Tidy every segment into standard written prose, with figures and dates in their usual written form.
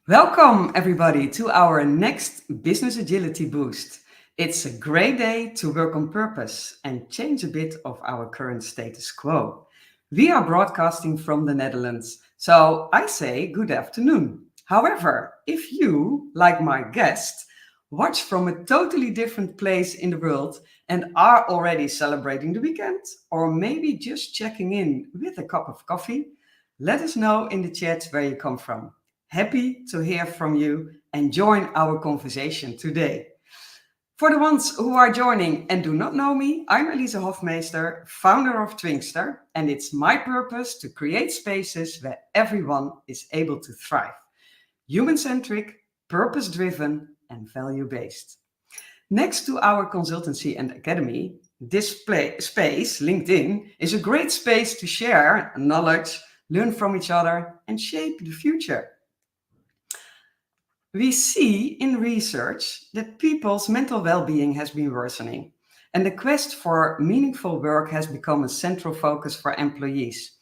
Welcome, everybody, to our next Business Agility Boost. It's a great day to work on purpose and change a bit of our current status quo. We are broadcasting from the Netherlands, so I say good afternoon. However, if you, like my guest, watch from a totally different place in the world and are already celebrating the weekend, or maybe just checking in with a cup of coffee, let us know in the chat where you come from. Happy to hear from you and join our conversation today. For the ones who are joining and do not know me, I'm Elise Hofmeester, founder of Twingster, and it's my purpose to create spaces where everyone is able to thrive. Human-centric, purpose-driven, and value-based. Next to our consultancy and academy, this space, LinkedIn, is a great space to share knowledge, learn from each other, and shape the future. We see in research that people's mental well-being has been worsening, and the quest for meaningful work has become a central focus for employees.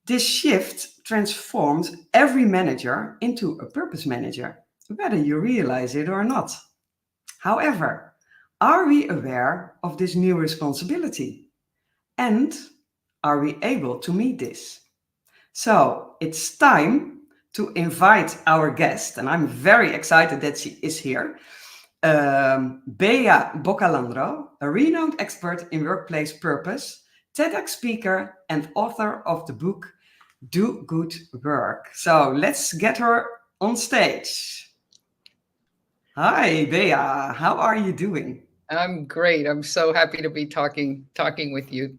This shift transforms every manager into a purpose manager, whether you realize it or not. However, are we aware of this new responsibility? And are we able to meet this? So it's time to invite our guest, and I'm very excited that she is here, Bea Bocalandro, a renowned expert in workplace purpose, TEDx speaker, and author of the book Do Good Work. So let's get her on stage. Hi, Bea. How are you doing? I'm great. I'm so happy to be talking with you.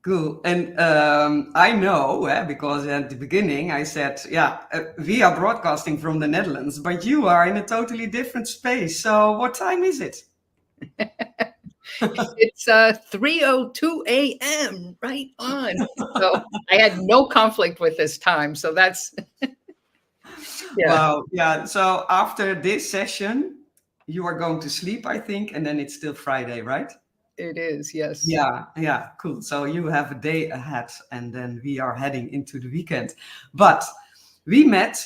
Cool. And I know, because at the beginning I said, we are broadcasting from the Netherlands, but you are in a totally different space. So what time is it? It's 3:02 a.m. right on. So I had no conflict with this time. So that's yeah. Wow. Yeah. So after this session, you are going to sleep, I think, and then it's still Friday, right? It is, yes. Yeah, cool. So you have a day ahead, and then we are heading into the weekend. But we met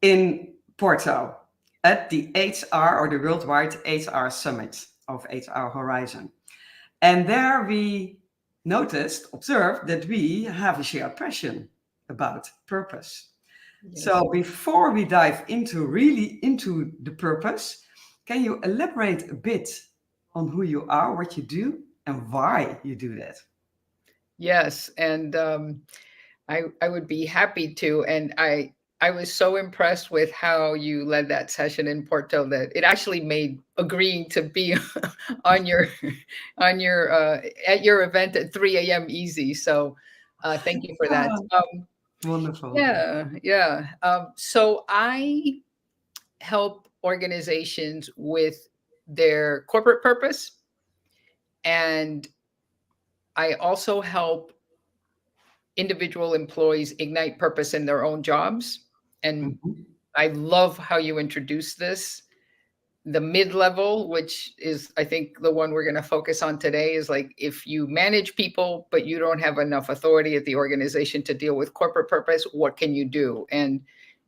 in Porto at the HR, or the Worldwide HR Summit of HR Horizon. And there we observed that we have a shared passion about purpose. Yes. So before we dive into the purpose, can you elaborate a bit on who you are, what you do, and why you do that? Yes, and I would be happy to. And I was so impressed with how you led that session in Porto that it actually made agreeing to be on your at your event at 3 a.m. easy. So thank you for that. Wonderful. Yeah. So I help organizations with their corporate purpose, and I also help individual employees ignite purpose in their own jobs. And Mhm. I love how you introduced this. The mid-level, which is I think the one we're going to focus on today, is like if you manage people but you don't have enough authority at the organization to deal with corporate purpose, what can you do? And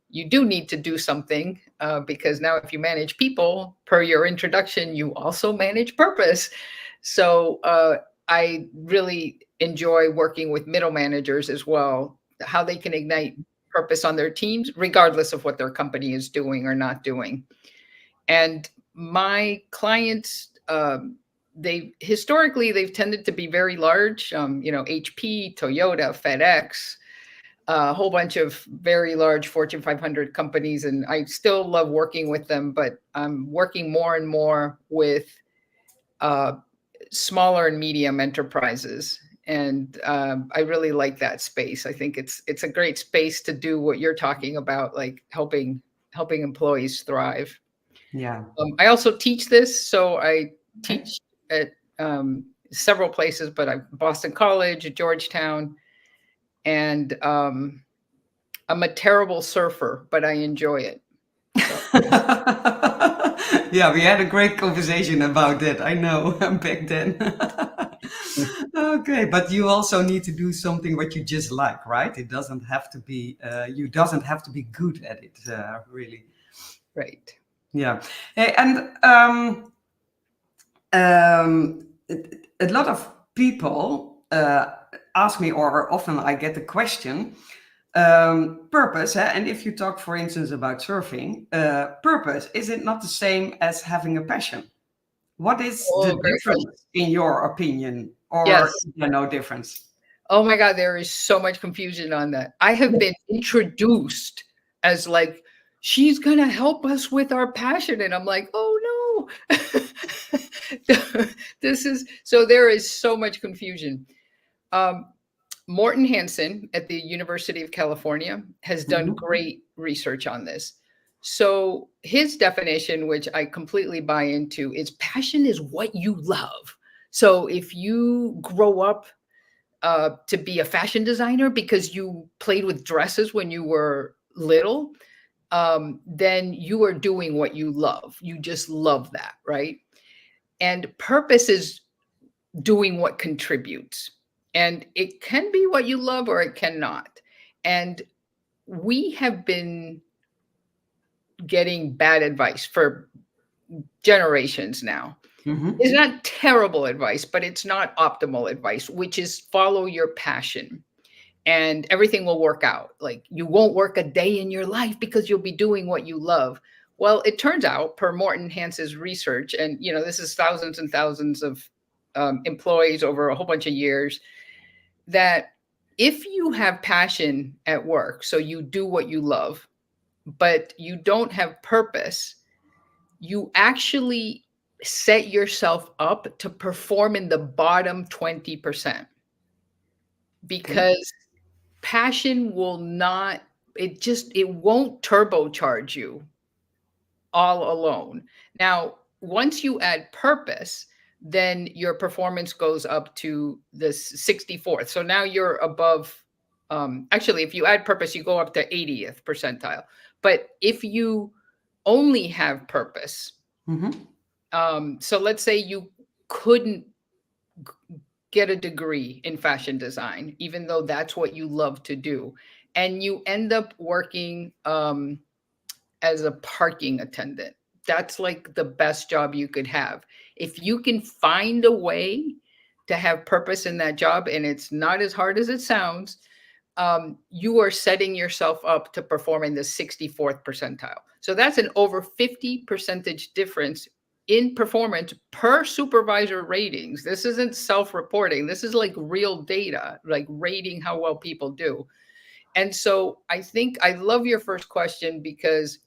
you do need to do something, because now if you manage people, per your introduction, you also manage purpose. So I really enjoy working with middle managers as well, how they can ignite purpose on their teams regardless of what their company is doing or not doing. And my clients, they historically they've tended to be very large, HP, Toyota, FedEx, a whole bunch of very large Fortune 500 companies, and I still love working with them, but I'm working more and more with uh, smaller and medium enterprises. And I really like that space. I think it's a great space to do what you're talking about, like helping employees thrive. Yeah. I also teach this, so I Okay. teach at several places, but I'm Boston College, Georgetown, and I'm a terrible surfer, but I enjoy it. So, Yeah, we had a great conversation about that. I know back then. Okay, but you also need to do something what you just like, right? It doesn't have to be, you doesn't have to be good at it, really. Right. Yeah. Hey, and a lot of people ask me, or often I get the question, purpose, and if you talk, for instance, about surfing, purpose, is it not the same as having a passion? What is the Oh, great question. difference in your opinion, or Yes. is there no difference? Oh my God, there is so much confusion on that. I have been introduced as like, she's going to help us with our passion. And I'm like, oh no. This is so there is so much confusion. Um, Morton Hansen at the University of California has done Mhm. great research on this. So his definition, which I completely buy into, is passion is what you love. So if you grow up to be a fashion designer because you played with dresses when you were little, then you are doing what you love. You just love that, right? And purpose is doing what contributes. And it can be what you love or it cannot. And we have been getting bad advice for generations now. Mhm. It's not terrible advice, but it's not optimal advice, which is follow your passion and everything will work out. Like you won't work a day in your life because you'll be doing what you love. Well, it turns out, per Morton Hansen's research, and this is thousands and thousands of employees over a whole bunch of years, that if you have passion at work, so you do what you love, but you don't have purpose, you actually set yourself up to perform in the bottom 20% Okay. because passion will not, it won't turbocharge you all alone. Now, once you add purpose, then your performance goes up to the 64th. So now you're above, actually, if you add purpose, you go up to 80th percentile. But if you only have purpose, Mhm. so let's say you couldn't get a degree in fashion design, even though that's what you love to do, and you end up working as a parking attendant. That's like the best job you could have. If you can find a way to have purpose in that job, and it's not as hard as it sounds, you are setting yourself up to perform in the 64th percentile. So that's an over 50 percentage difference in performance per supervisor ratings. This isn't self-reporting. This is like real data, like rating how well people do. And so I think I love your first question because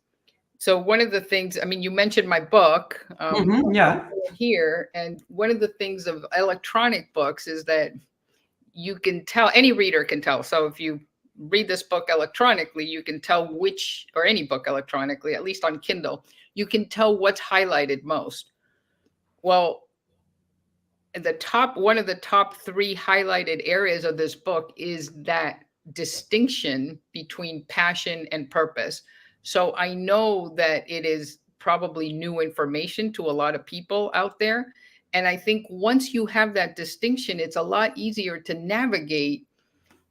so one of the things, I mean, you mentioned my book Mhm. Yeah. here, and one of the things of electronic books is that you can tell, any reader can tell. So if you read this book electronically, you can tell which, or any book electronically, at least on Kindle, you can tell what's highlighted most. Well, one of the top 3 highlighted areas of this book is that distinction between passion and purpose. So I know that it is probably new information to a lot of people out there. And I think once you have that distinction, it's a lot easier to navigate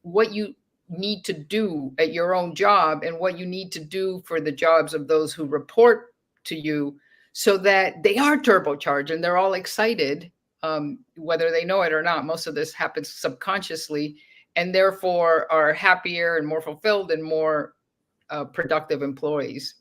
what you need to do at your own job and what you need to do for the jobs of those who report to you so that they are turbocharged and they're all excited, whether they know it or not. Most of this happens subconsciously and therefore are happier and more fulfilled and more productive employees.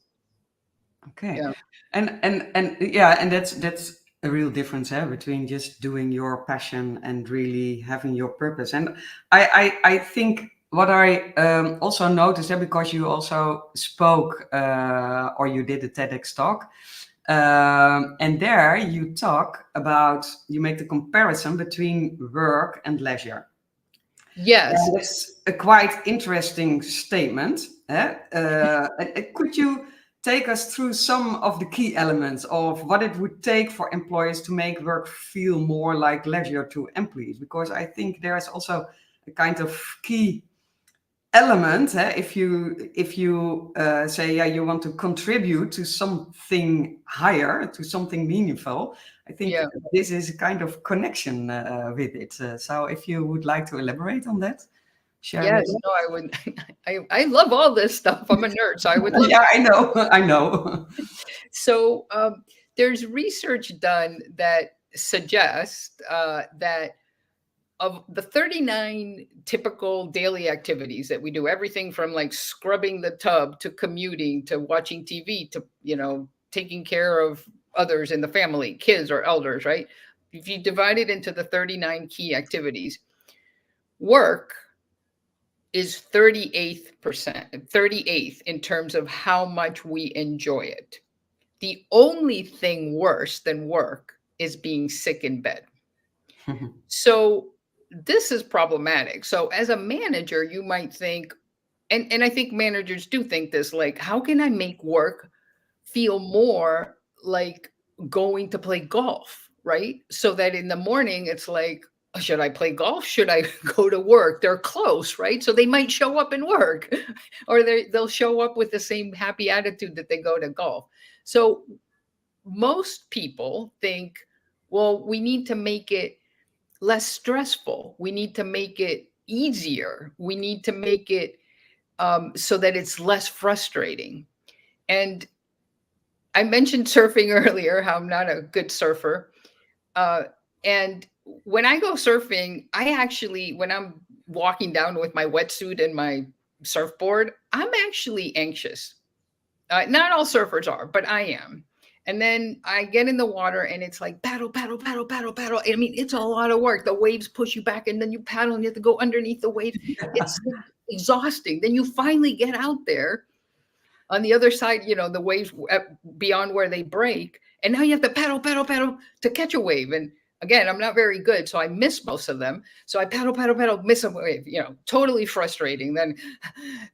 Okay. Yeah. And yeah, and that's a real difference, between just doing your passion and really having your purpose. And I think what I also noticed, because you also spoke, or you did a TEDx talk, and there you talk about, you make the comparison between work and leisure. Yes. And that's a quite interesting statement. Could you take us through some of the key elements of what it would take for employers to make work feel more like leisure to employees? Because I think there is also a kind of key element, if you say, yeah, you want to contribute to something higher, to something meaningful, I think Yeah. this is a kind of connection with it. So if you would like to elaborate on that, share with Yes. us. No, I would. I love all this stuff. I'm a nerd, so I would love. Yeah, I know, I know. So there's research done that suggests that of the 39 typical daily activities that we do, everything from like scrubbing the tub to commuting to watching TV to, taking care of others in the family, kids or elders, right? If you divide it into the 39 key activities, work is 38th in terms of how much we enjoy it. The only thing worse than work is being sick in bed. So this is problematic. So as a manager, you might think, and I think managers do think this, like, how can I make work feel more like going to play golf, right? So that in the morning it's like, "Oh, should I play golf? Should I go to work?" They're close, right? So they might show up and work, or they'll show up with the same happy attitude that they go to golf. So most people think, well, we need to make it less stressful. We need to make it easier. We need to make it so that it's less frustrating. And I mentioned surfing earlier, how I'm not a good surfer. Uh, and when I go surfing, I actually, when I'm walking down with my wetsuit and my surfboard, I'm actually anxious. Not all surfers are, but I am. And then I get in the water and it's like paddle, paddle, paddle, paddle, paddle. I mean, it's a lot of work. The waves push you back and then you paddle and you have to go underneath the waves. It's exhausting. Then you finally get out there on the other side, the waves beyond where they break. And now you have to paddle, paddle, paddle to catch a wave. And again, I'm not very good, so I miss most of them. So I paddle, paddle, paddle, miss a wave, totally frustrating. Then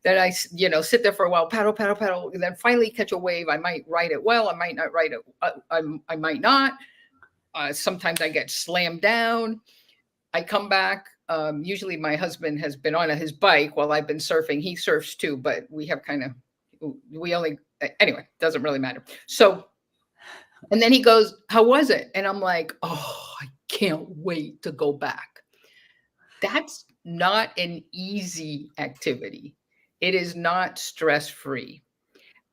I, sit there for a while, paddle, paddle, paddle, and then finally catch a wave. I might ride it well. I might not ride it. I might not. Sometimes I get slammed down. I come back. Usually my husband has been on his bike while I've been surfing. He surfs too, but anyway, doesn't really matter. So, and then he goes, "How was it?" And I'm like, "Oh, I can't wait to go back." That's not an easy activity. It is not stress-free.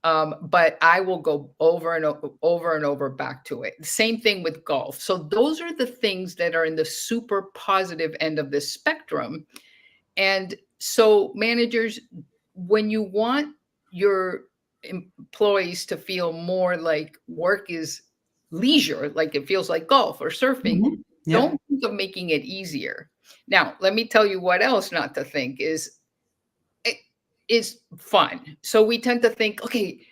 But I will go over and over and over back to it. Same thing with golf. So those are the things that are in the super positive end of the spectrum. And so managers, when you want your employees to feel more like work is leisure, like it feels like golf or surfing, Yeah. don't think of making it easier. Now, let me tell you what else not to think is fun. So we tend to think, okay,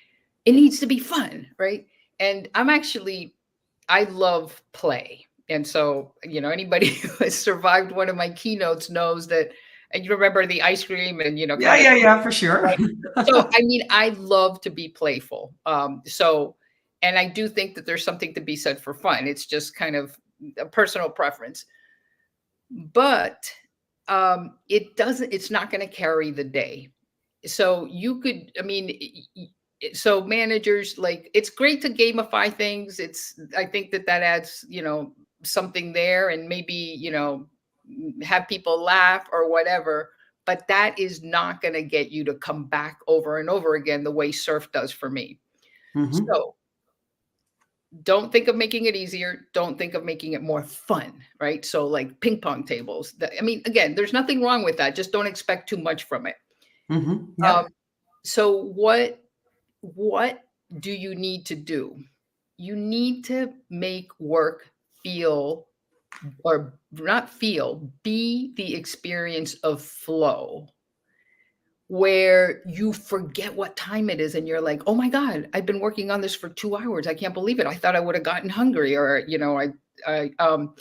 it needs to be fun, right? And I love play. And so, anybody who has survived one of my keynotes knows that, and you remember the ice cream and, Yeah, kind yeah, yeah, for sure. right? So, I love to be playful. And I do think that there's something to be said for fun. It's just kind of a personal preference. But it's not going to carry the day. So you could, so managers, like, it's great to gamify things. I think that adds, something there, and maybe, have people laugh or whatever, but that is not going to get you to come back over and over again the way surf does for me. So don't think of making it easier. Don't think of making it more fun, right? So like ping pong tables. Again, there's nothing wrong with that. Just don't expect too much from it. Yeah. So what do you need to do? You need to make work feel, or not feel, be the experience of flow, where you forget what time it is and you're like, "Oh my God, I've been working on this for 2 hours. I can't believe it. I thought I would have gotten hungry," or, and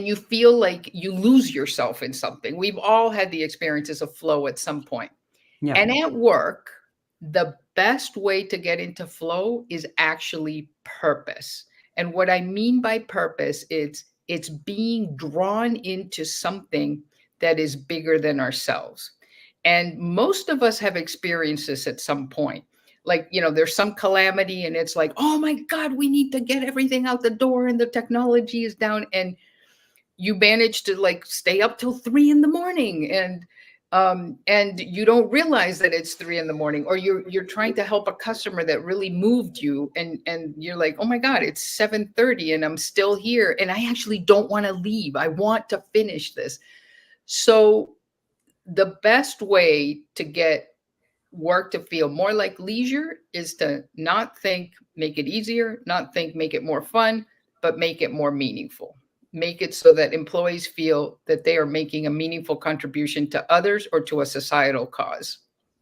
you feel like you lose yourself in something. We've all had the experiences of flow at some point. Yeah. And at work, the best way to get into flow is actually purpose. And what I mean by purpose is it's being drawn into something that is bigger than ourselves. And most of us have experienced this at some point. Like, there's some calamity and it's like, oh my God, we need to get everything out the door and the technology is down. And you manage to like stay up till 3 in the morning, and you don't realize that it's 3 in the morning, or you're trying to help a customer that really moved you, and you're like, oh my God, it's 7:30 and I'm still here and I actually don't want to leave. I want to finish this. So the best way to get work to feel more like leisure is to not think, make it easier, not think, make it more fun, but make it more meaningful. Make it so that employees feel that they are making a meaningful contribution to others or to a societal cause.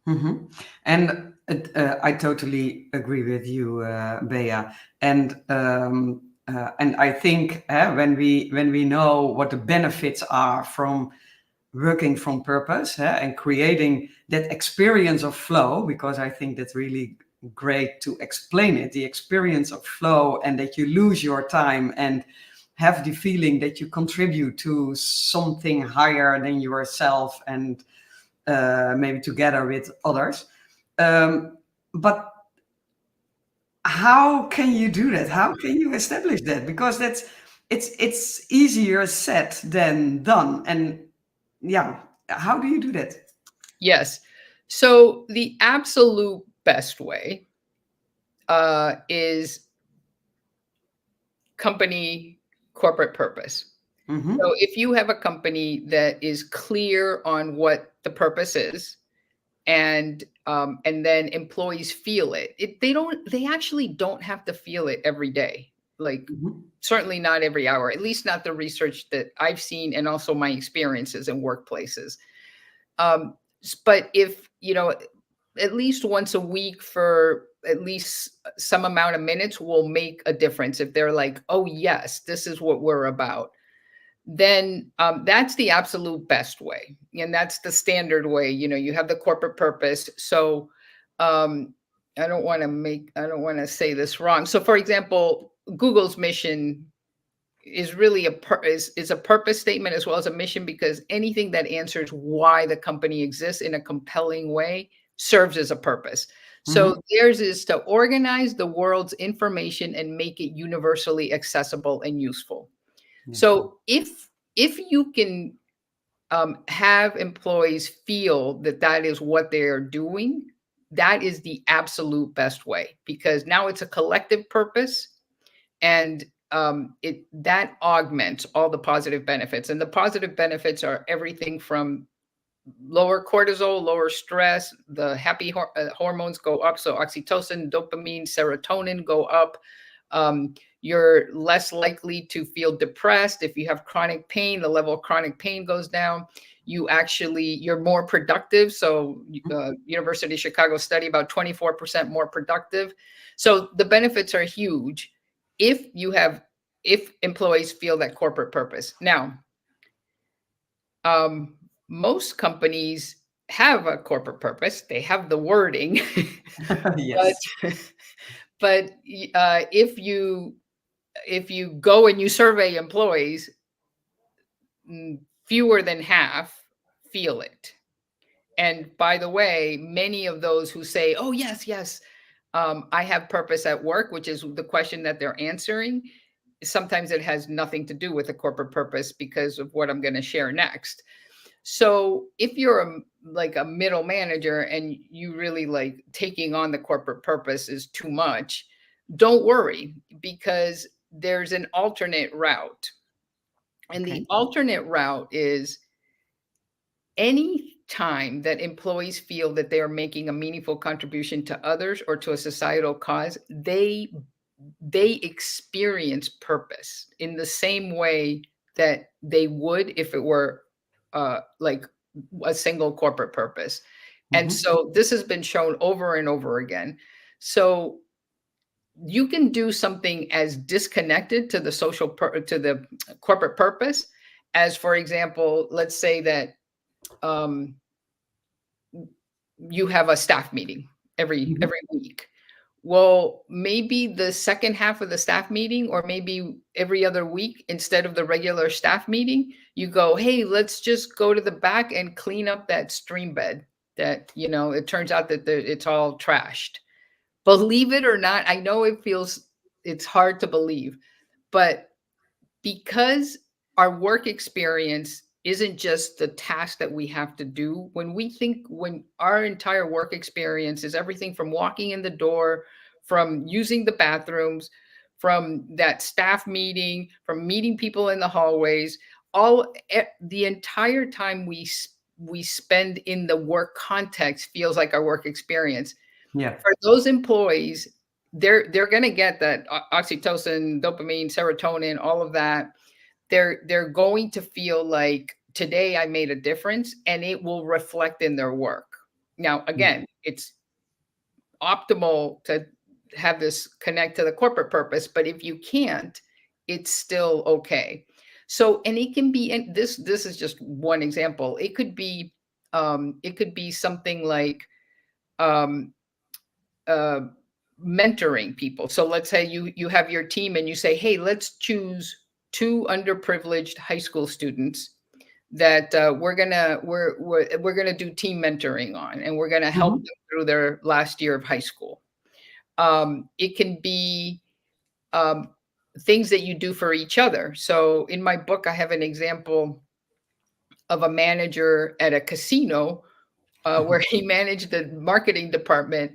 Mhm. And I totally agree with you, Bea. And I think when we know what the benefits are from working from purpose and creating that experience of flow, because I think that's really great to explain it, the experience of flow, and that you lose your time and have the feeling that you contribute to something higher than yourself, and maybe together with others. But how can you do that? How can you establish that? Because it's easier said than done. And yeah, how do you do that? Yes. So the absolute best way is company corporate purpose. Mm-hmm. So if you have a company that is clear on what the purpose is, and then employees feel it, they actually don't have to feel it every day. Like, Mm-hmm. certainly not every hour, at least not the research that I've seen, and also my experiences in workplaces. But if, at least once a week for at least some amount of minutes will make a difference. If they're like, oh yes, this is what we're about, then that's the absolute best way. And that's the standard way. You have the corporate purpose. So I don't want to say this wrong. So for example, Google's mission is really is a purpose statement as well as a mission, because anything that answers why the company exists in a compelling way serves as a purpose. So Mm-hmm. theirs is to organize the world's information and make it universally accessible and useful. Yeah. So if you can have employees feel that that is what they are doing, that is the absolute best way, because now it's a collective purpose, and that augments all the positive benefits. And the positive benefits are everything from lower cortisol, lower stress, the happy hormones go up. So oxytocin, dopamine, serotonin go up. You're less likely to feel depressed. If you have chronic pain, the level of chronic pain goes down. You're more productive. So University of Chicago study, about 24% more productive. So the benefits are huge if employees feel that corporate purpose. Now, most companies have a corporate purpose. They have the wording, Yes. but if you go and you survey employees, fewer than half feel it. And by the way, many of those who say, "Oh yes, yes, I have purpose at work," which is the question that they're answering, sometimes it has nothing to do with the corporate purpose because of what I'm going to share next. So if you're like a middle manager and you really like taking on the corporate purpose is too much, don't worry, because there's an alternate route. And Okay. the alternate route is any time that employees feel that they are making a meaningful contribution to others or to a societal cause, they experience purpose in the same way that they would if it were like a single corporate purpose. And Mm-hmm. so this has been shown over and over again. So you can do something as disconnected to the to the corporate purpose as, for example, let's say that you have a staff meeting every week. Well, maybe the second half of the staff meeting, or maybe every other week instead of the regular staff meeting, you go, hey, let's just go to the back and clean up that stream bed that, it turns out that it's all trashed. Believe it or not, I know it's hard to believe, but because our work experience isn't just the task that we have to do, when our entire work experience is everything from walking in the door, from using the bathrooms, from that staff meeting, from meeting people in the hallways, the entire time we spend in the work context feels like our work experience. Yeah. For those employees, they're going to get that oxytocin, dopamine, serotonin, all of that. They're going to feel like today I made a difference, and it will reflect in their work. Now, again, it's optimal to have this connect to the corporate purpose, but if you can't, it's still okay. So, and it can be, and this is just one example. It could be something like mentoring people. So let's say you have your team and you say, hey, let's choose 2 underprivileged high school students that we're gonna do team mentoring on, and we're gonna help them through their last year of high school. It can be things that you do for each other. So in my book, I have an example of a manager at a casino where he managed the marketing department,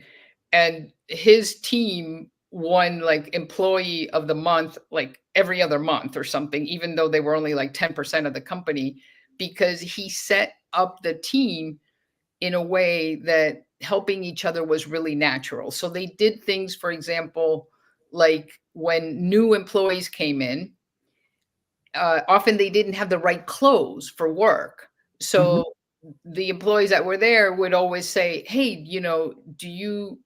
and his team won like employee of the month, like every other month or something, even though they were only like 10% of the company, because he set up the team in a way that helping each other was really natural. So they did things, for example, like when new employees came in, often they didn't have the right clothes for work. So the employees that were there would always say, hey, do you,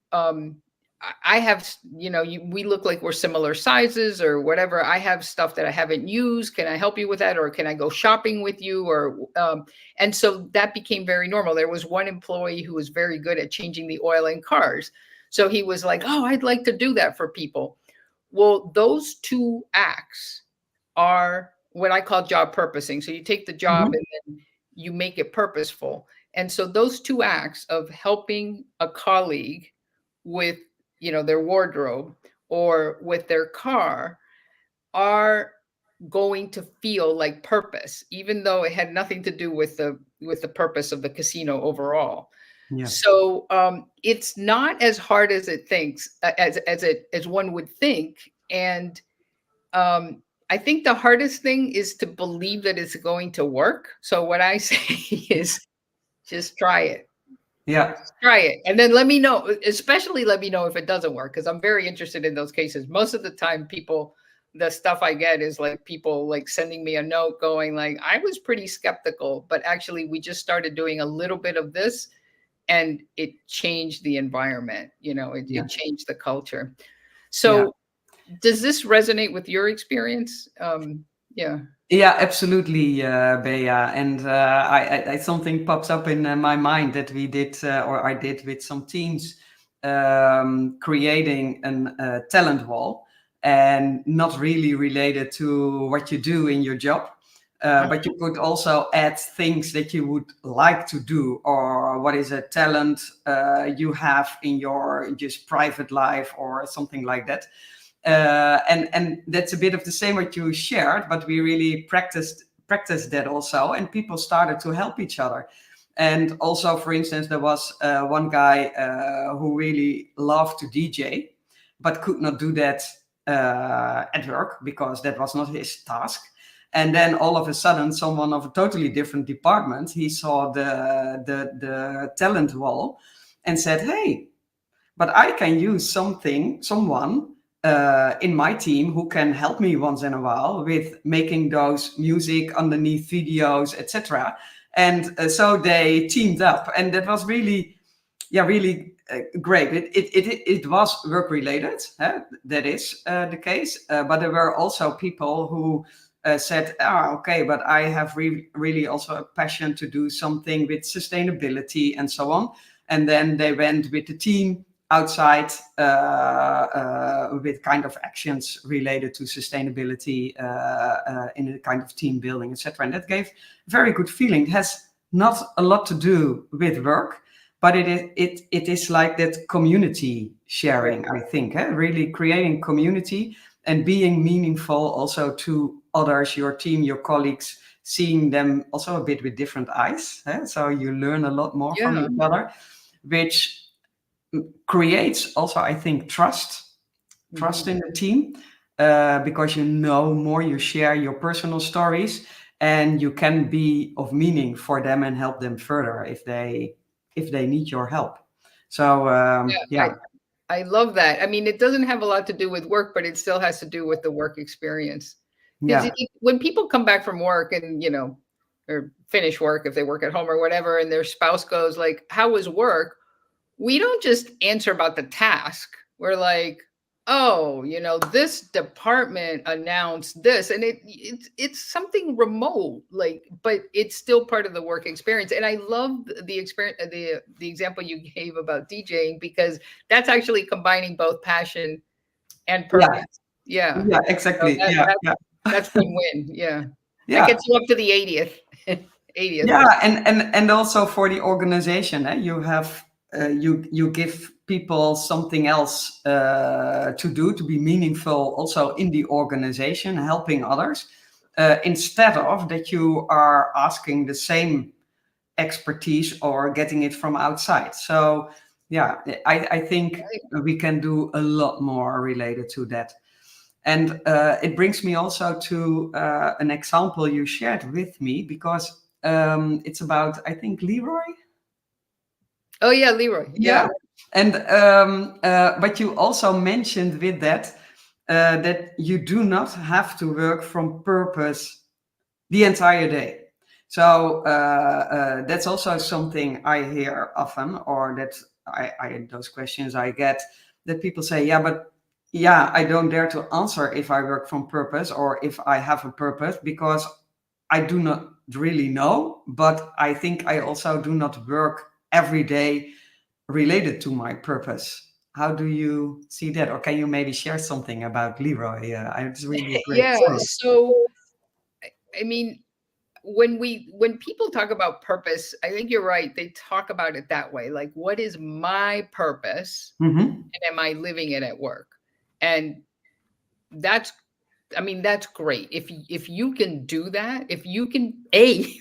I have, we look like we're similar sizes or whatever. I have stuff that I haven't used. Can I help you with that? Or can I go shopping with you? Or, and so that became very normal. There was one employee who was very good at changing the oil in cars. So he was like, oh, I'd like to do that for people. Well, those 2 acts are what I call job purposing. So you take the job and then you make it purposeful. And so those 2 acts of helping a colleague with, their wardrobe or with their car are going to feel like purpose, even though it had nothing to do with the purpose of the casino overall. Yeah. So it's not as hard as it thinks, as one would think. And I think the hardest thing is to believe that it's going to work. So what I say is just try it. Yeah. Try it. And then let me know, especially let me know if it doesn't work, because I'm very interested in those cases. Most of the time the stuff I get is like people like sending me a note going like, I was pretty skeptical, but actually we just started doing a little bit of this and it changed the environment. It changed the culture. So does this resonate with your experience? Yeah, absolutely, Bea. And something pops up in my mind that we did, or I did with some teams, creating a talent wall, and not really related to what you do in your job. But you could also add things that you would like to do, or what is a talent you have in your just private life, or something like that. And that's a bit of the same what you shared, but we really practiced that also, and people started to help each other. And also, for instance, there was one guy who really loved to DJ, but could not do that at work because that was not his task. And then all of a sudden, someone of a totally different department, he saw the talent wall and said, hey, but I can use someone in my team who can help me once in a while with making those music underneath videos, etc. And so they teamed up, and that was really great. It was work related. That is the case. But there were also people who said, okay, but I have really also a passion to do something with sustainability and so on. And then they went with the team outside with kind of actions related to sustainability in a kind of team building, etc. And that gave a very good feeling. It has not a lot to do with work, but it is like that community sharing, I think, really creating community and being meaningful also to others, your team, your colleagues, seeing them also a bit with different eyes. So you learn a lot more from each other, which creates also, I think, trust in the team, because you know more, you share your personal stories, and you can be of meaning for them and help them further if they need your help. So yeah. I love that. I mean, it doesn't have a lot to do with work, but it still has to do with the work experience. Because when people come back from work and, you know, or finish work, if they work at home or whatever, and their spouse goes like, how was work? We don't just answer about the task. We're like, oh, you know, this department announced this, and it's something remote, like, but it's still part of the work experience. And I love the experience, the example you gave about DJing, because that's actually combining both passion and purpose. Yeah, exactly. So that's win-win. Yeah, Yeah. That gets you up to the 80th. 80th. Yeah, and also for the organization, you have you give people something else to do, to be meaningful also in the organization, helping others, instead of that you are asking the same expertise or getting it from outside. So yeah, I think we can do a lot more related to that. And it brings me also to an example you shared with me, because it's about, I think, Leroy. Oh yeah, Leroy. Yeah. And but you also mentioned with that that you do not have to work from purpose the entire day. So that's also something I hear often, or that I those questions I get, that people say, yeah, but yeah, I don't dare to answer if I work from purpose or if I have a purpose, because I do not really know. But I think I also do not work every day related to my purpose. How do you see that? Or can you maybe share something about Leroy? It's really a great story. So I mean, when people talk about purpose, I think you're right. They talk about it that way. Like, what is my purpose? Mm-hmm. And am I living it at work? And that's great. If you can do that, if you can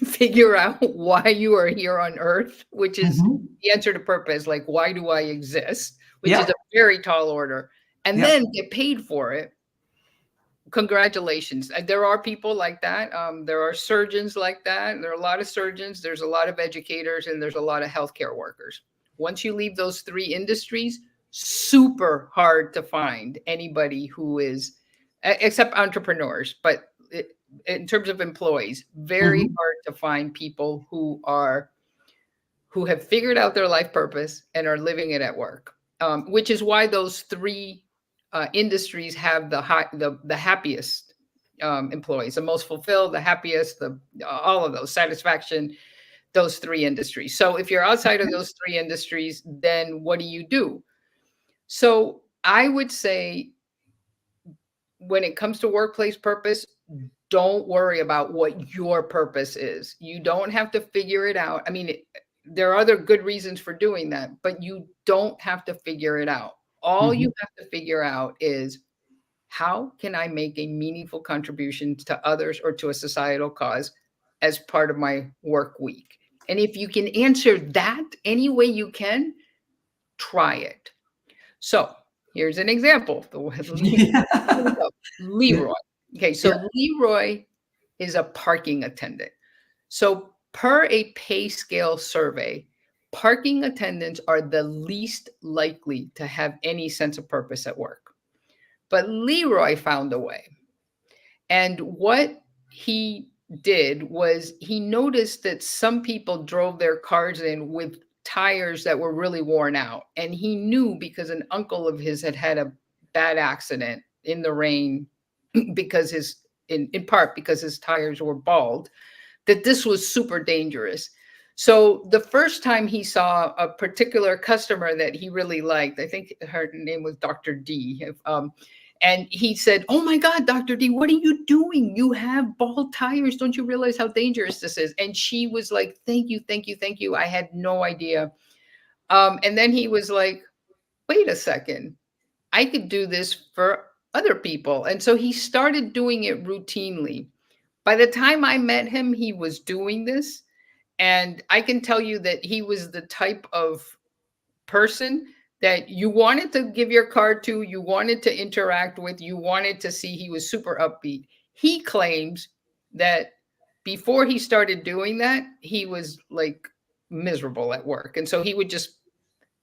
figure out why you are here on earth, which is the answer to purpose, like, why do I exist? Which is a very tall order, and then get paid for it. Congratulations. There are people like that. There are surgeons like that. There are a lot of surgeons. There's a lot of educators, and there's a lot of healthcare workers. Once you leave those three industries, super hard to find anybody who is, except entrepreneurs, but in terms of employees, very hard to find people who have figured out their life purpose and are living it at work. Which is why those three industries have the happiest employees, the most fulfilled, the happiest, all of those, satisfaction, those three industries. So if you're outside of those three industries, then what do you do? So I would say, when it comes to workplace purpose, don't worry about what your purpose is. You don't have to figure it out. I mean, there are other good reasons for doing that, but you don't have to figure it out. All you have to figure out is, how can I make a meaningful contribution to others or to a societal cause as part of my work week? And if you can answer that any way you can, try it. So here's an example. Leroy. Okay, so Leroy is a parking attendant. So per a pay scale survey, parking attendants are the least likely to have any sense of purpose at work. But Leroy found a way. And what he did was, he noticed that some people drove their cars in with tires that were really worn out. And he knew, because an uncle of his had a bad accident in the rain, because in part because his tires were bald, that this was super dangerous. So the first time he saw a particular customer that he really liked, I think her name was Dr. D. And he said, "Oh my God, Dr. D, what are you doing? You have bald tires. Don't you realize how dangerous this is?" And she was like, "Thank you, thank you, thank you. I had no idea." And then he was like, "Wait a second. I could do this for other people." And so he started doing it routinely. By the time I met him, he was doing this. And I can tell you that he was the type of person that you wanted to give your card to, you wanted to interact with, you wanted to see. He was super upbeat. He claims that before he started doing that, he was like miserable at work. And so he would just,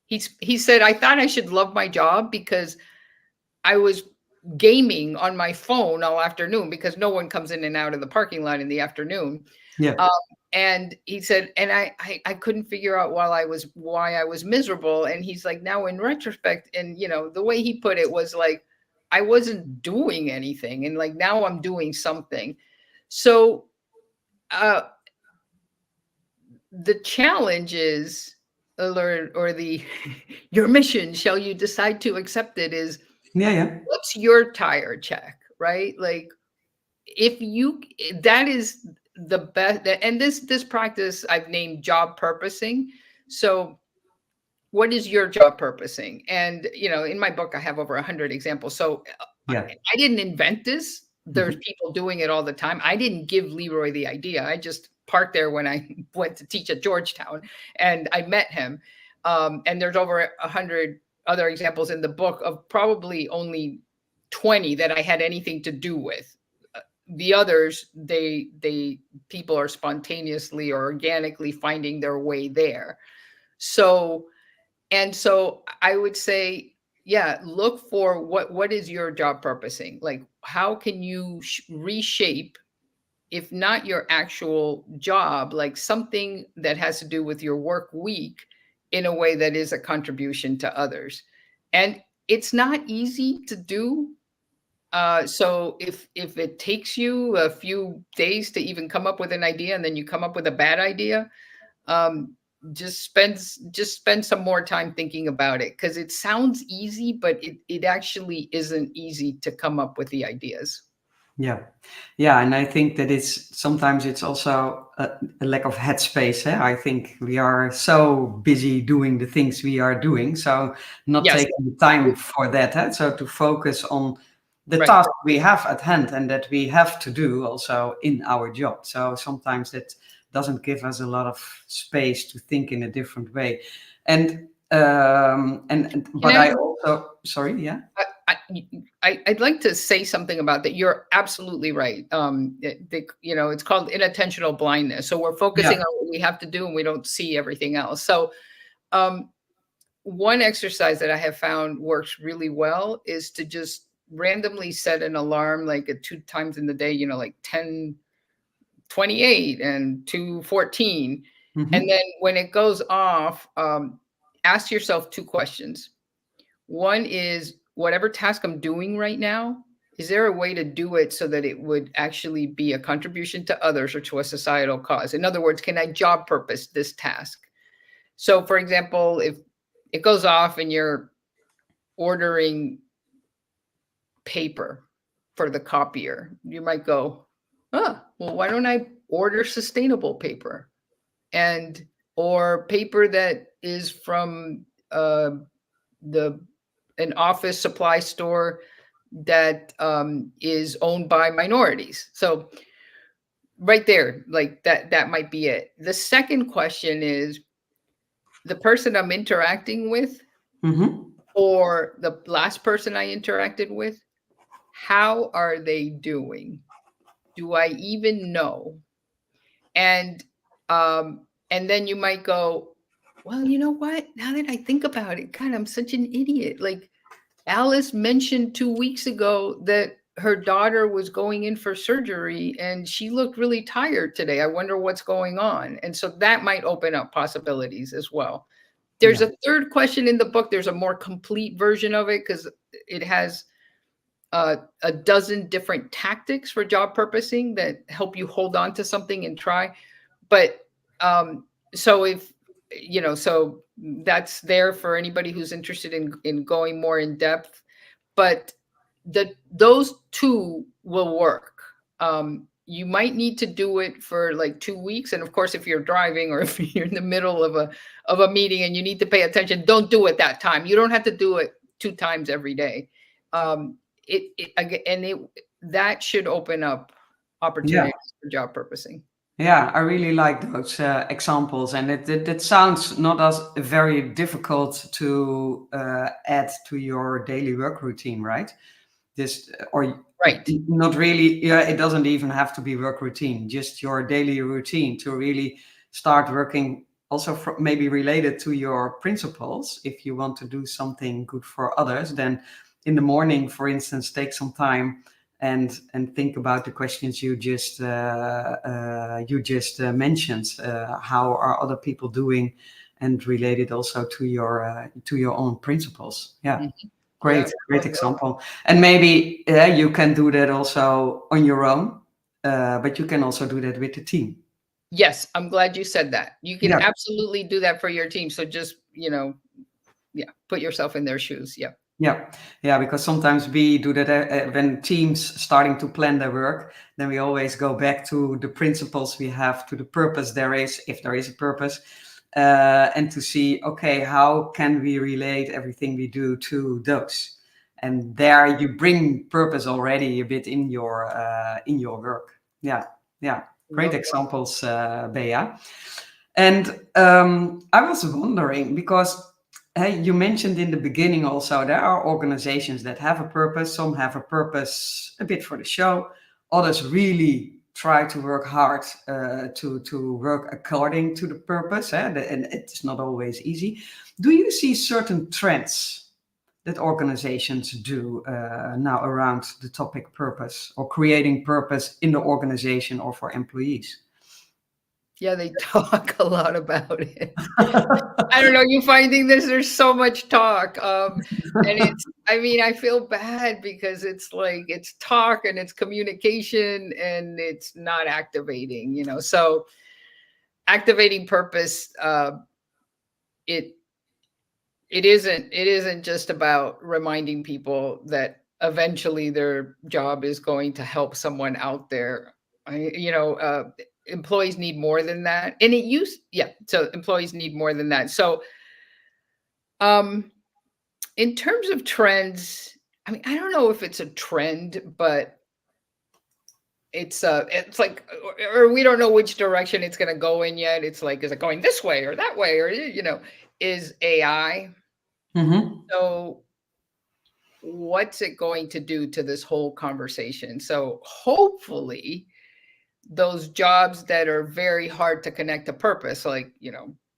he said, "I thought I should love my job because I was gaming on my phone all afternoon because no one comes in and out of the parking lot in the afternoon." Yeah. Um, and he said, and I couldn't figure out why I was miserable. And he's like, now in retrospect, and the way he put it was like, I wasn't doing anything, and like now I'm doing something. So uh, the challenge is, or the your mission, shall you decide to accept it, is Yeah. what's your tire check, right? Like if you, that is the best. And this practice I've named job purposing. So what is your job purposing? And in my book I have over 100 examples. So Yeah. I didn't invent this. There's Mhm. people doing it all the time. I didn't give Leroy the idea. I just parked there when I went to teach at Georgetown, and I met him. And there's over 100 other examples in the book of probably only 20 that I had anything to do with. The others, they people are spontaneously or organically finding their way there. So I would say, yeah, look for what is your job purposing? Like, how can you reshape, if not your actual job, like something that has to do with your work week in a way that is a contribution to others. And it's not easy to do. So if it takes you a few days to even come up with an idea, and then you come up with a bad idea, um, just spend some more time thinking about it, because it sounds easy, but it actually isn't easy to come up with the ideas. Yeah. Yeah. And I think that sometimes it's also a lack of headspace. Eh? I think we are so busy doing the things we are doing. So not Yes, taking the time for that. Eh? So to focus on the right. task we have at hand and that we have to do also in our job. So sometimes that doesn't give us a lot of space to think in a different way. And Can but I? I also, sorry, yeah. I, I'd like to say something about that. You're absolutely right. It's called inattentional blindness. So we're Yeah. focusing on what we have to do, and we don't see everything else. So um, one exercise that I have found works really well is to just randomly set an alarm, like at 2 times in the day, like 10:28 and 2:14. And Hmm. then when it goes off, ask yourself two questions. One is, whatever task I'm doing right now, is there a way to do it so that it would actually be a contribution to others or to a societal cause? In other words, can I job purpose this task? So, for example, if it goes off and you're ordering paper for the copier, you might go, well, why don't I order sustainable paper? And or paper that is from the an office supply store that is owned by minorities. So right there, like that might be it. The second question is, the person I'm interacting with, Hmm. or the last person I interacted with, how are they doing? Do I even know? And and then you might go, well, you know what? Now that I think about it, God, I'm such an idiot. Like Alice mentioned 2 weeks ago that her daughter was going in for surgery and she looked really tired today. I wonder what's going on. And so that might open up possibilities as well. There's Yeah. a third question in the book. There's a more complete version of it because it has a dozen different tactics for job purposing that help you hold on to something and try. But so if so that's there for anybody who's interested in going more in depth, but those two will work. You might need to do it for like 2 weeks, and of course, if you're driving or if you're in the middle of a meeting and you need to pay attention, don't do it that time. You don't have to do it 2 times every day. That should open up Yeah. opportunities for job purposing. Yeah, I really like those examples, and it sounds not as very difficult to add to your daily work routine, right? Just or Right. not really. Yeah, it doesn't even have to be work routine. Just your daily routine to really start working. Also, maybe related to your principles. If you want to do something good for others, then in the morning, for instance, take some time and think about the questions you just mentioned. How are other people doing, and related also to your own principles. Yeah, Mhm. great, Yeah. great example. And maybe you can do that also on your own, but you can also do that with the team. Yes, I'm glad you said that. You can Yeah. absolutely do that for your team. So just, yeah, put yourself in their shoes. Yeah. Yeah, because sometimes we do that when teams starting to plan their work, then we always go back to the principles we have, to the purpose there is, if there is a purpose, and to see, okay, how can we relate everything we do to those? And there you bring purpose already a bit in your work. Yeah, great Love examples, Bea. And I was wondering because you mentioned in the beginning also there are organizations that have a purpose. Some have a purpose a bit for the show. Others really try to work hard to work according to the purpose, and it's not always easy. Do you see certain trends that organizations do now around the topic purpose, or creating purpose in the organization or for employees? Yeah, they talk a lot about it. I don't know, you finding this? There's so much talk. And I feel bad because it's like it's talk and it's communication and it's not activating, So activating purpose, it it isn't just about reminding people that eventually their job is going to help someone out there. Employees need more than that, and so employees need more than that. So um in terms of trends, I don't know if it's a trend, but it's like, or we don't know which direction it's going to go in yet. It's like, is it going this way or that way, or is AI? Mm-hmm. So what's it going to do to this whole conversation? So hopefully those jobs that are very hard to connect to purpose, like,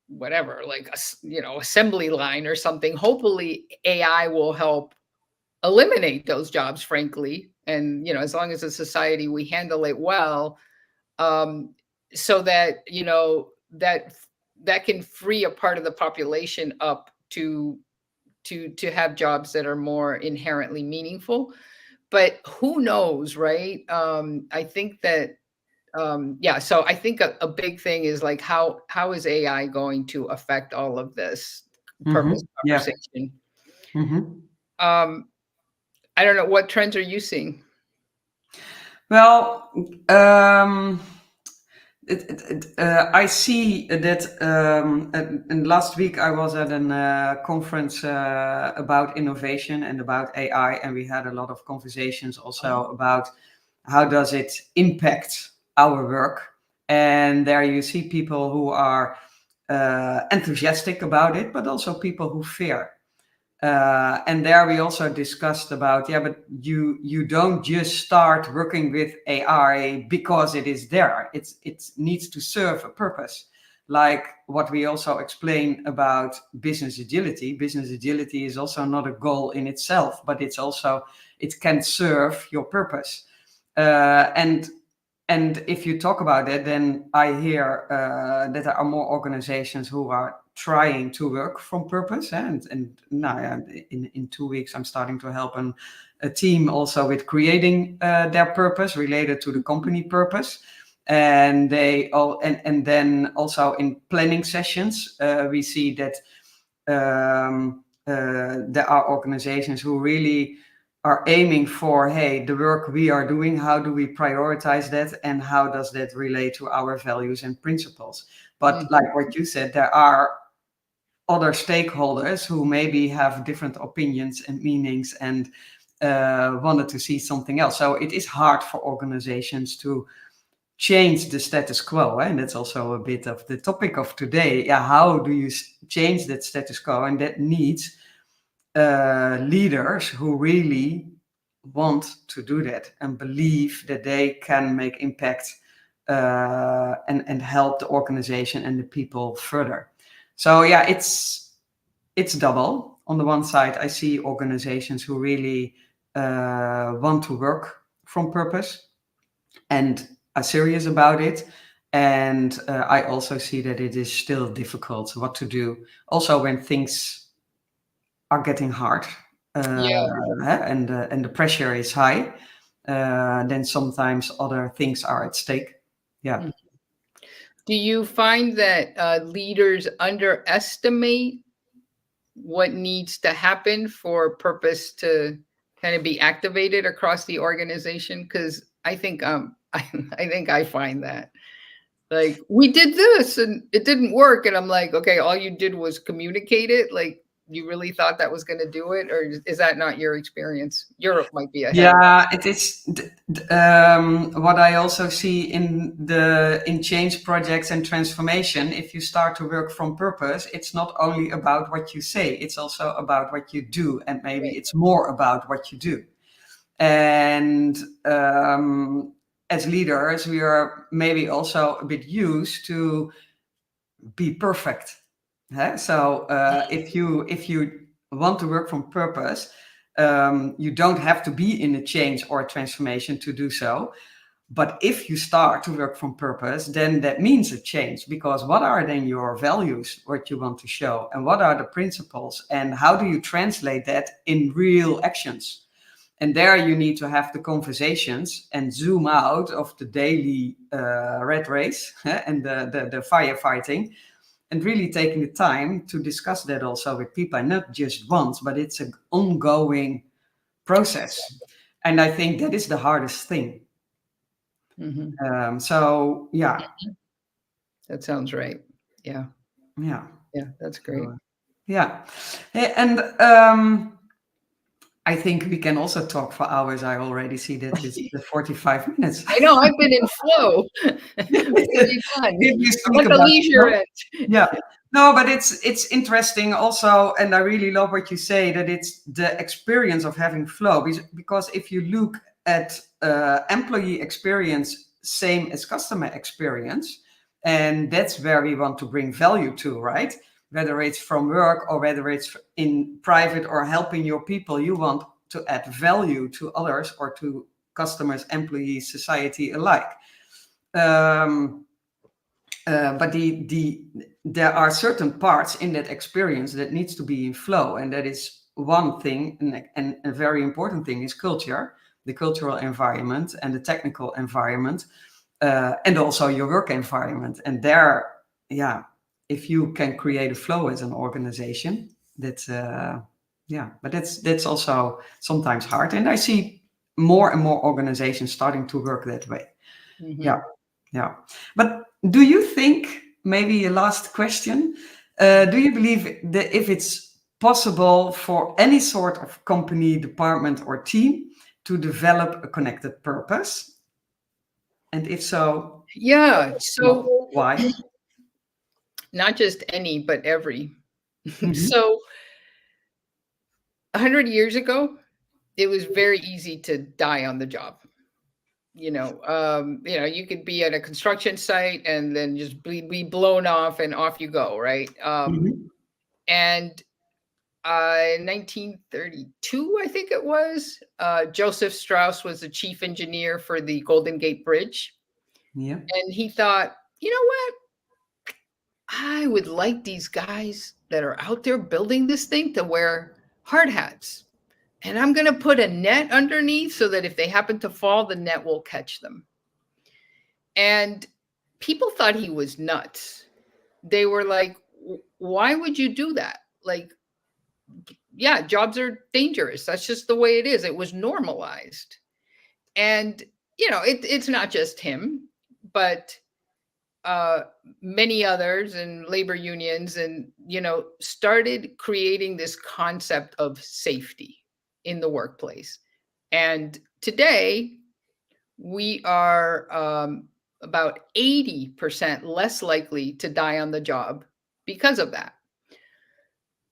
whatever, like assembly line or something, hopefully AI will help eliminate those jobs, frankly. And, as long as a society, we handle it well, um, so that, that can free a part of the population up to have jobs that are more inherently meaningful. But who knows, right? I think that so I think a big thing is like, how is AI going to affect all of this Mm-hmm. purpose Yeah. conversation? Mm-hmm. Um, I don't know, what trends are you seeing? Well, I see that. And last week I was at a conference about innovation and about AI, and we had a lot of conversations also about how does it impact our work. And there you see people who are enthusiastic about it, but also people who fear. And there we also discussed about, but you don't just start working with AI because it is there. It needs to serve a purpose. Like what we also explain about business agility. Business agility is also not a goal in itself, but it can serve your purpose. And if you talk about it, then I hear that there are more organizations who are trying to work from purpose. And now, in 2 weeks, I'm starting to help a team also with creating their purpose related to the company purpose. And they all, and then also in planning sessions, we see that there are organizations who really are aiming for, hey, the work we are doing, how do we prioritize that, and how does that relate to our values and principles? But like what you said, there are other stakeholders who maybe have different opinions and meanings and wanted to see something else. So it is hard for organizations to change the status quo, and that's also a bit of the topic of today. Yeah, how do you change that status quo? And that needs leaders who really want to do that and believe that they can make impact and help the organization and the people further. So yeah, it's double. On the one side, I see organizations who really want to work from purpose and are serious about it. And I also see that it is still difficult what to do. Also, when things are getting hard and the pressure is high, then sometimes other things are at stake. Yeah. Do you find that leaders underestimate what needs to happen for purpose to kind of be activated across the organization? Because I think I think I find that, like, we did this and it didn't work, and I'm like, okay, all you did was communicate it. Like, you really thought that was going to do it, or is that not your experience? Europe might be ahead. Yeah, it is what I also see in change projects and transformation. If you start to work from purpose, it's not only about what you say, it's also about what you do, and maybe it's more about what you do. And as leaders, we are maybe also a bit used to be perfect. So if you want to work from purpose, you don't have to be in a change or a transformation to do so. But if you start to work from purpose, then that means a change, because what are then your values, what you want to show, and what are the principles, and how do you translate that in real actions? And there you need to have the conversations and zoom out of the daily rat race and the firefighting, and really taking the time to discuss that also with people, and not just once, but it's an ongoing process. And I think that is the hardest thing. So yeah, that sounds right. Yeah, that's great. Yeah, and I think we can also talk for hours. I already see that it's the 45 minutes. I know, I've been in flow. Really fun. If you speak But the about leisure end. Yeah. No, but it's interesting also, and I really love what you say, that it's the experience of having flow. Because if you look at employee experience, same as customer experience, and that's where we want to bring value to, right? Whether it's from work or whether it's in private or helping your people, you want to add value to others or to customers, employees, society alike. But there are certain parts in that experience that needs to be in flow, and that is one thing, and a very important thing is culture, the cultural environment and the technical environment, and also your work environment. And there, yeah, if you can create a flow as an organization, that's but that's also sometimes hard. And I see more and more organizations starting to work that way. Yeah. But do you think, maybe a last question, do you believe that if it's possible for any sort of company, department, or team to develop a connected purpose? And if so, yeah, so why? Not just any, but every. So 100 years ago, it was very easy to die on the job. You could be at a construction site and then just be blown off and off you go, right? And in 1932, I think it was, Joseph Strauss was the chief engineer for the Golden Gate Bridge. Yeah. And he thought, you know what? I would like these guys that are out there building this thing to wear hard hats. And I'm going to put a net underneath so that if they happen to fall, the net will catch them. And people thought he was nuts. They were like, why would you do that? Like, yeah, jobs are dangerous. That's just the way it is. It was normalized. And, it's not just him, but many others and labor unions and, started creating this concept of safety in the workplace. And today we are about 80% less likely to die on the job because of that.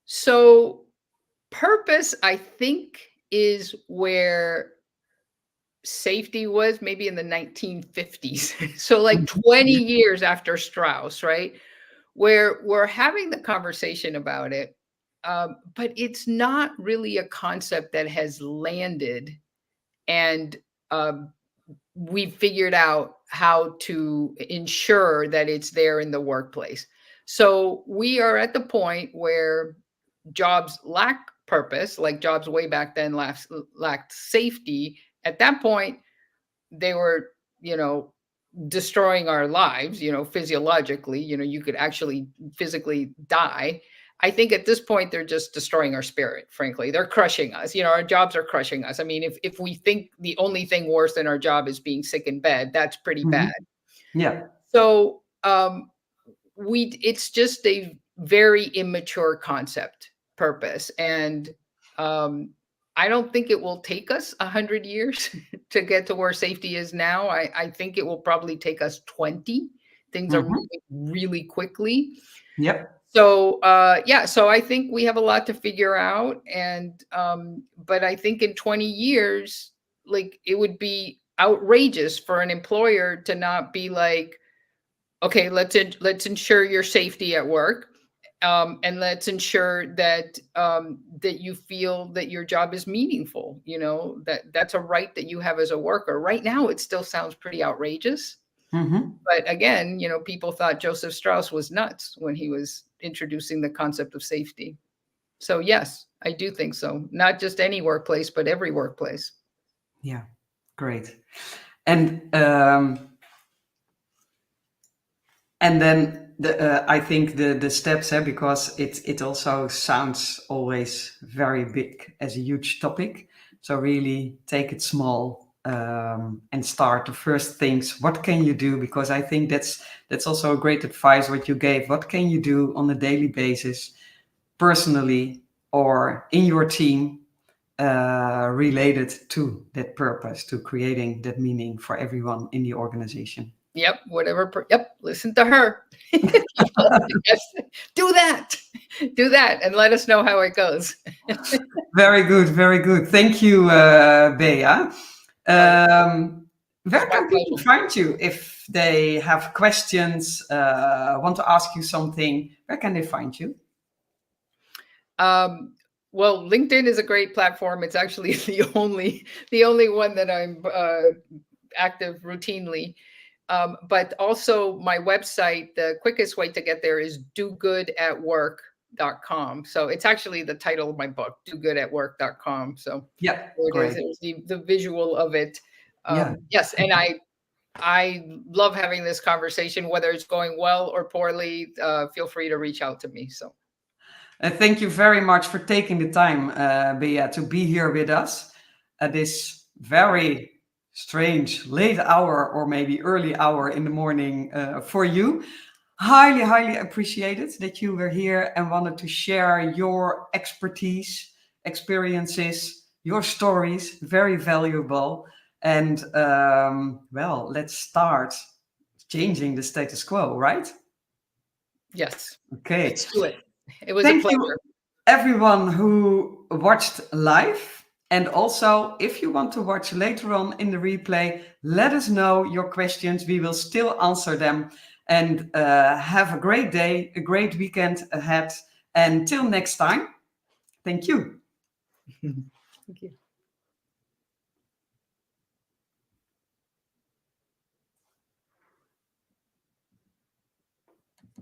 So purpose, I think, is where safety was maybe in the 1950s. So like 20 years after Strauss, right? Where we're having the conversation about it. But it's not really a concept that has landed, and we've figured out how to ensure that it's there in the workplace. So we are at the point where jobs lack purpose, like jobs way back then lacked safety. At that point, they were, destroying our lives, physiologically, you could actually physically die. I think at this point, they're just destroying our spirit, frankly. They're crushing us. Our jobs are crushing us. I mean, if we think the only thing worse than our job is being sick in bed, that's pretty bad. Yeah. So it's just a very immature concept, purpose. And I don't think it will take us 100 years to get to where safety is now. I think it will probably take us 20. Things are moving really quickly. Yep. So so I think we have a lot to figure out. And but I think in 20 years, like, it would be outrageous for an employer to not be like, okay, let's ensure your safety at work. And let's ensure that that you feel that your job is meaningful, that's a right that you have as a worker. Right now, it still sounds pretty outrageous. But again, people thought Joseph Strauss was nuts when he was introducing the concept of safety. So yes, I do think so. Not just any workplace, but every workplace. Yeah, great. And then I think the steps, because it also sounds always very big as a huge topic. So really take it small and start the first things. What can you do? Because I think that's also a great advice what you gave. What can you do on a daily basis, personally or in your team, related to that purpose, to creating that meaning for everyone in the organization? Yep, listen to her. Yes, do that, and let us know how it goes. Very good, very good. Thank you, Bea. Where can people find you if they have questions, want to ask you something? Where can they find you? Well, LinkedIn is a great platform. It's actually the only one that I'm active routinely. But also my website, the quickest way to get there is dogoodatwork.com. So it's actually the title of my book, dogoodatwork.com. So yeah, there's the visual of it. Yes, and I love having this conversation, whether it's going well or poorly. Feel free to reach out to me. So. Thank you very much for taking the time, Bea, to be here with us at this very strange late hour, or maybe early hour in the morning for you. Highly, highly appreciated that you were here and wanted to share your expertise, experiences, your stories. Very valuable. And well, let's start changing the status quo, right? Yes. Okay. Let's do it. It was a pleasure. You, everyone who watched live. And also, if you want to watch later on in the replay, let us know your questions. We will still answer them. And have a great day, a great weekend ahead. Until next time, thank you. Thank you.